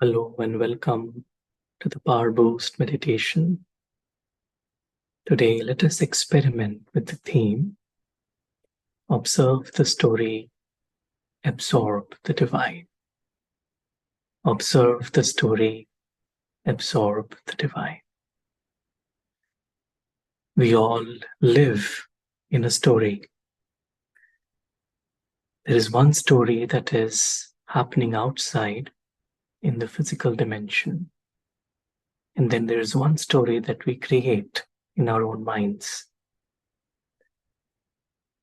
Hello and welcome to the Powerboost meditation. Today, let us experiment with the theme Observe the story, absorb the divine. Observe the story, absorb the divine. We all live in a story. There is one story that is happening outside in the physical dimension. And then there is one story that we create in our own minds.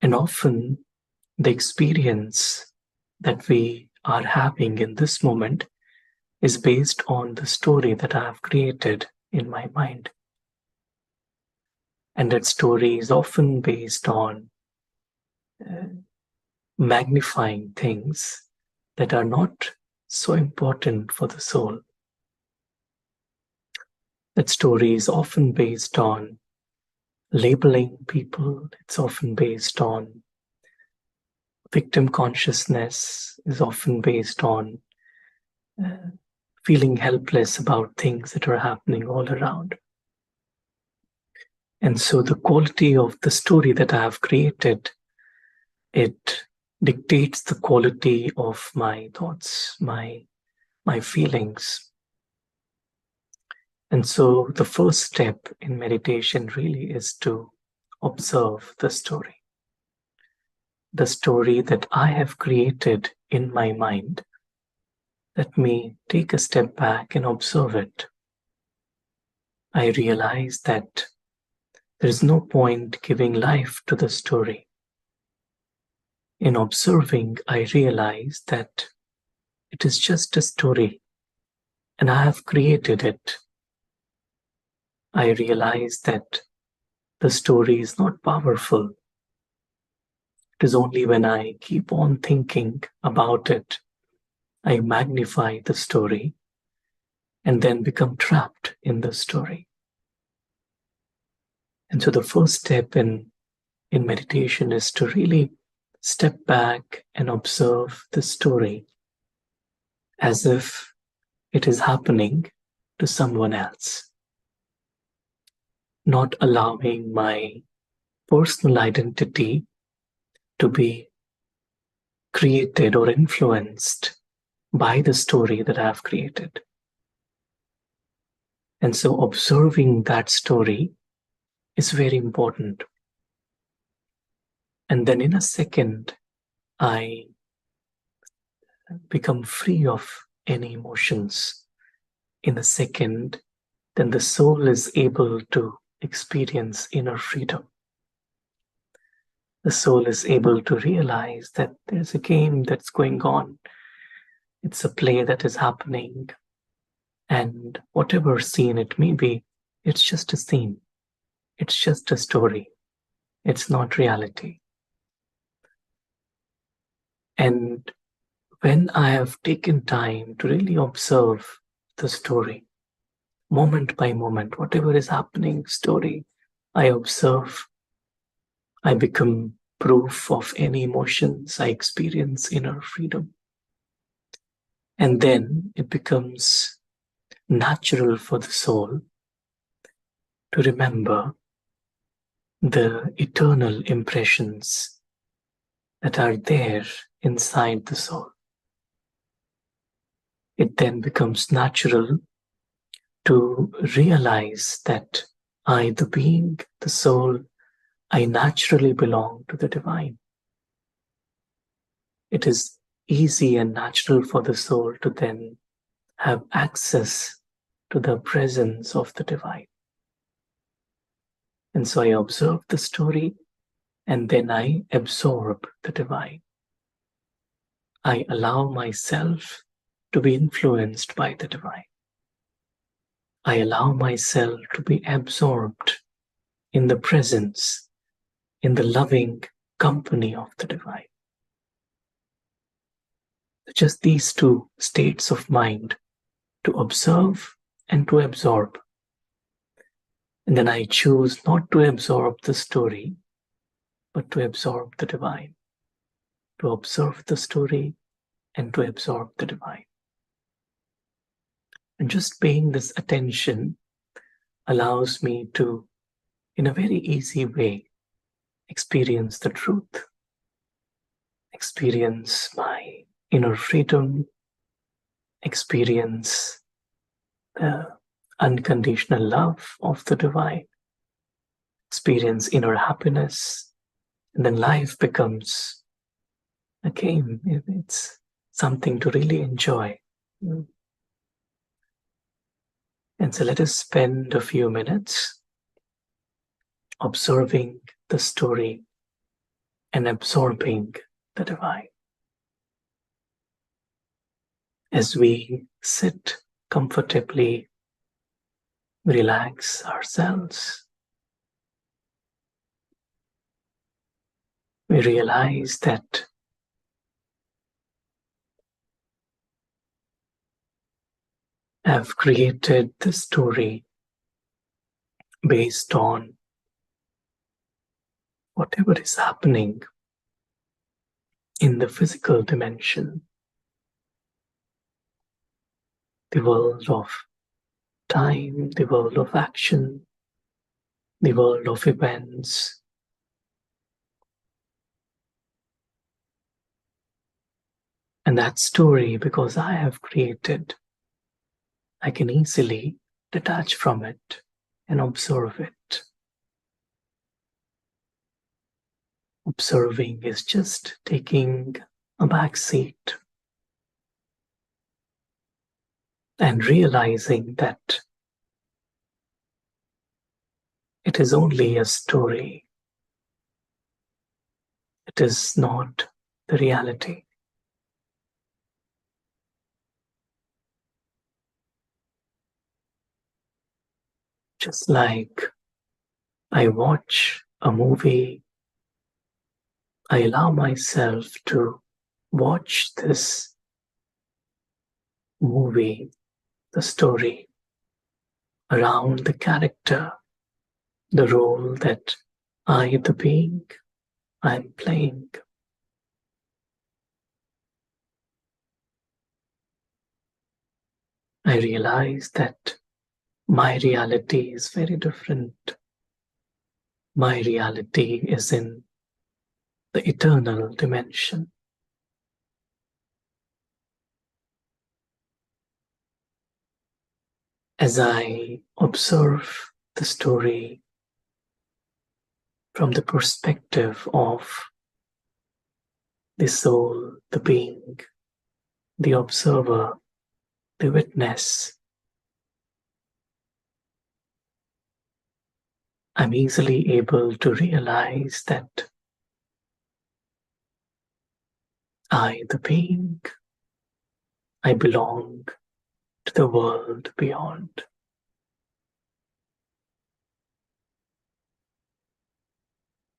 And often the experience that we are having in this moment is based on the story that I have created in my mind. And that story is often based on magnifying things that are not so important for the soul. That story is often based on labeling people. It's often based on victim consciousness, is often based on feeling helpless about things that are happening all around. And so the quality of the story that I have created, it dictates the quality of my thoughts, my feelings. And so the first step in meditation really is to observe the story that I have created in my mind. Let me take a step back and observe it. I realize that there is no point giving life to the story. In observing, I realize that it is just a story and I have created it. I realize that the story is not powerful. It is only when I keep on thinking about it, I magnify the story and then become trapped in the story. And so the first step in meditation is to really step back and observe the story as if it is happening to someone else, not allowing my personal identity to be created or influenced by the story that I have created. And so observing that story is very important. And then in a second, I become free of any emotions. In a second, then the soul is able to experience inner freedom. The soul is able to realize that there's a game that's going on. It's a play that is happening. And whatever scene it may be, it's just a scene. It's just a story. It's not reality. And when I have taken time to really observe the story, moment by moment, whatever is happening, story, I observe, I become proof of any emotions, I experience inner freedom. And then it becomes natural for the soul to remember the eternal impressions that are there inside the soul. It then becomes natural to realize that I, the being, the soul, I naturally belong to the divine. It is easy and natural for the soul to then have access to the presence of the divine. And so I observe the story and then I absorb the divine. I allow myself to be influenced by the divine. I allow myself to be absorbed in the presence, in the loving company of the divine. Just these two states of mind, to observe and to absorb. And then I choose not to absorb the story, but to absorb the divine, to observe the story and to absorb the divine. And just paying this attention allows me to, in a very easy way, experience the truth, experience my inner freedom, experience the unconditional love of the divine, experience inner happiness, and then life becomes a game. It's something to really enjoy. And so let us spend a few minutes observing the story and absorbing the divine. As we sit comfortably, relax ourselves, we realize that I've created the story based on whatever is happening in the physical dimension, the world of time, the world of action, the world of events. And that story, because I have created, I can easily detach from it and observe it. Observing is just taking a back seat and realizing that it is only a story. It is not the reality. Just like I watch a movie, I allow myself to watch this movie, the story, around the character, the role that I, the being, I'm playing. I realize that my reality is very different. My reality is in the eternal dimension. As I observe the story from the perspective of the soul, the being, the observer, the witness, I'm easily able to realize that I, the being, I belong to the world beyond.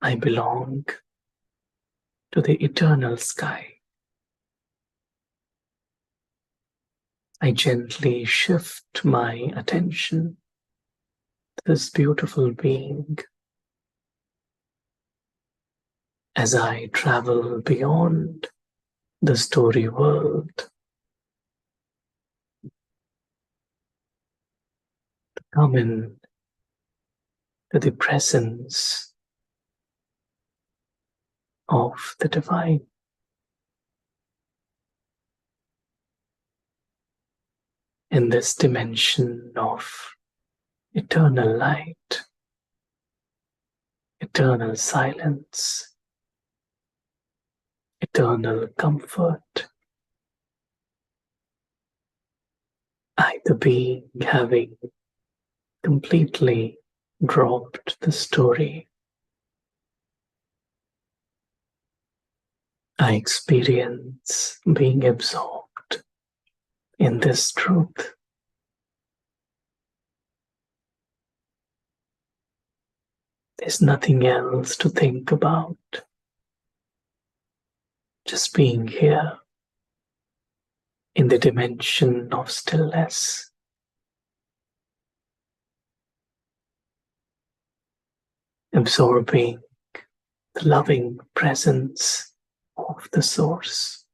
I belong to the eternal sky. I gently shift my attention to this beautiful being as I travel beyond the story world, come in to the presence of the divine. In this dimension of eternal light, eternal silence, eternal comfort, I, the being, having completely dropped the story, I experience being absorbed in this truth. There's nothing else to think about. Just being here in the dimension of stillness. Absorbing the loving presence of the source.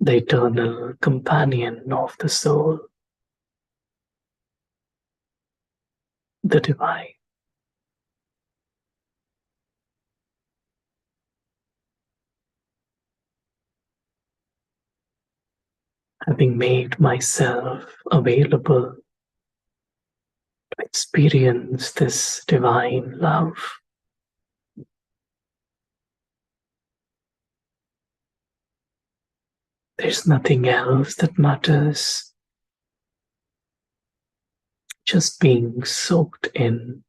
the eternal companion of the soul, the divine. Having made myself available to experience this divine love, there's nothing else that matters. Just being soaked in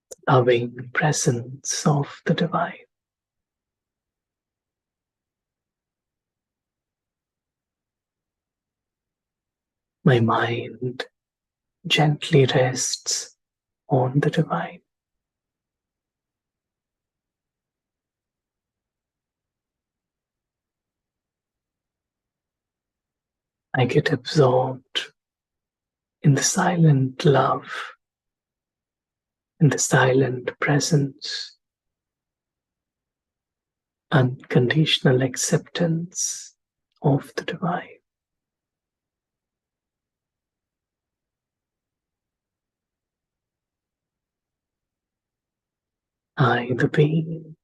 the loving presence of the divine. My mind gently rests on the divine. I get absorbed in the silent love, in the silent presence, unconditional acceptance of the divine. I, the being,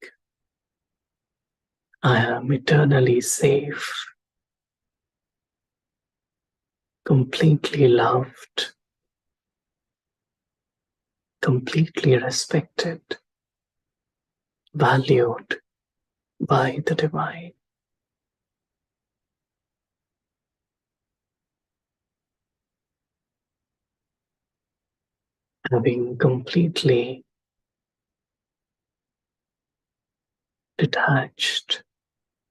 I am eternally safe, completely loved, completely respected, valued by the divine. Having completely detached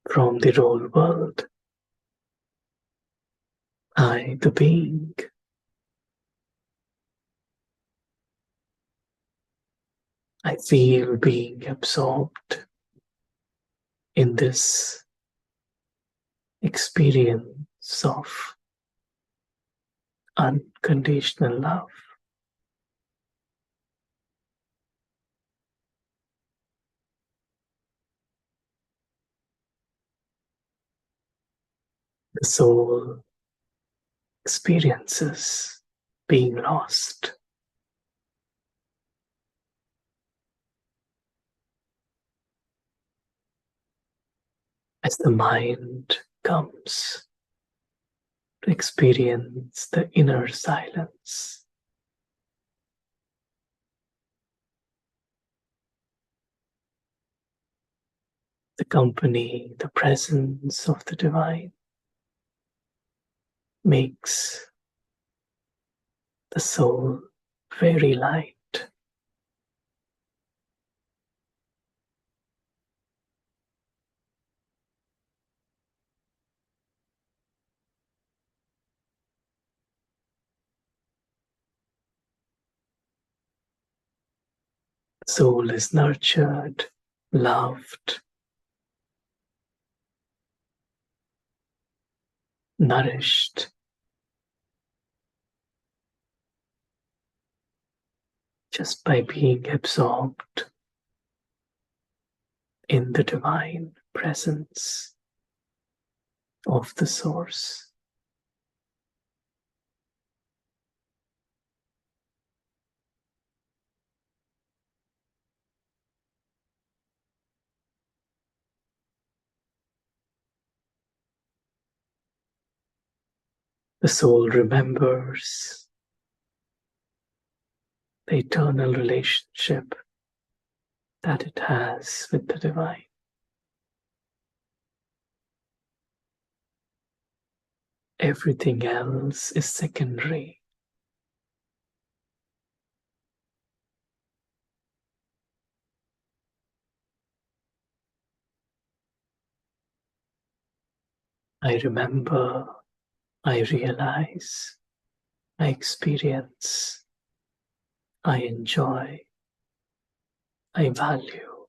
from the whole world, I, the being, I feel being absorbed in this experience of unconditional love. The soul experiences being lost. As the mind comes to experience the inner silence, the company, the presence of the divine makes the soul very light. The soul is nurtured, loved, nourished just by being absorbed in the divine presence of the source. The soul remembers the eternal relationship that it has with the divine. Everything else is secondary. I remember, I realize, I experience, I enjoy, I value,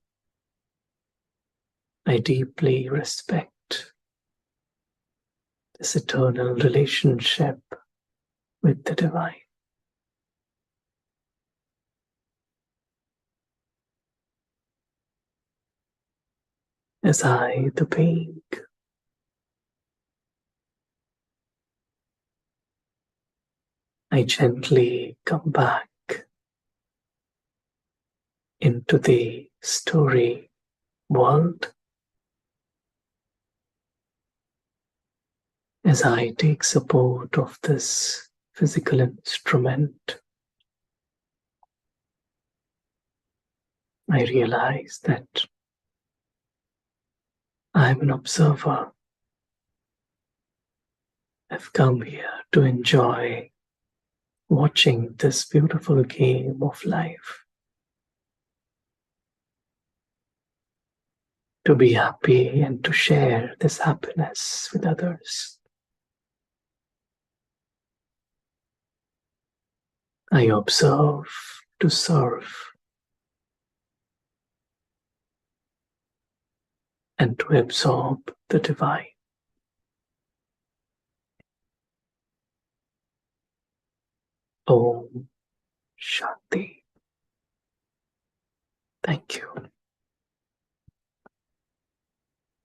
I deeply respect this eternal relationship with the divine. as I, the being, I gently come back into the story world, as I take support of this physical instrument. I realize that I'm an observer. I've come here to enjoy watching this beautiful game of life, to be happy and to share this happiness with others. I observe to serve and to absorb the divine. Om Shanti. Thank you.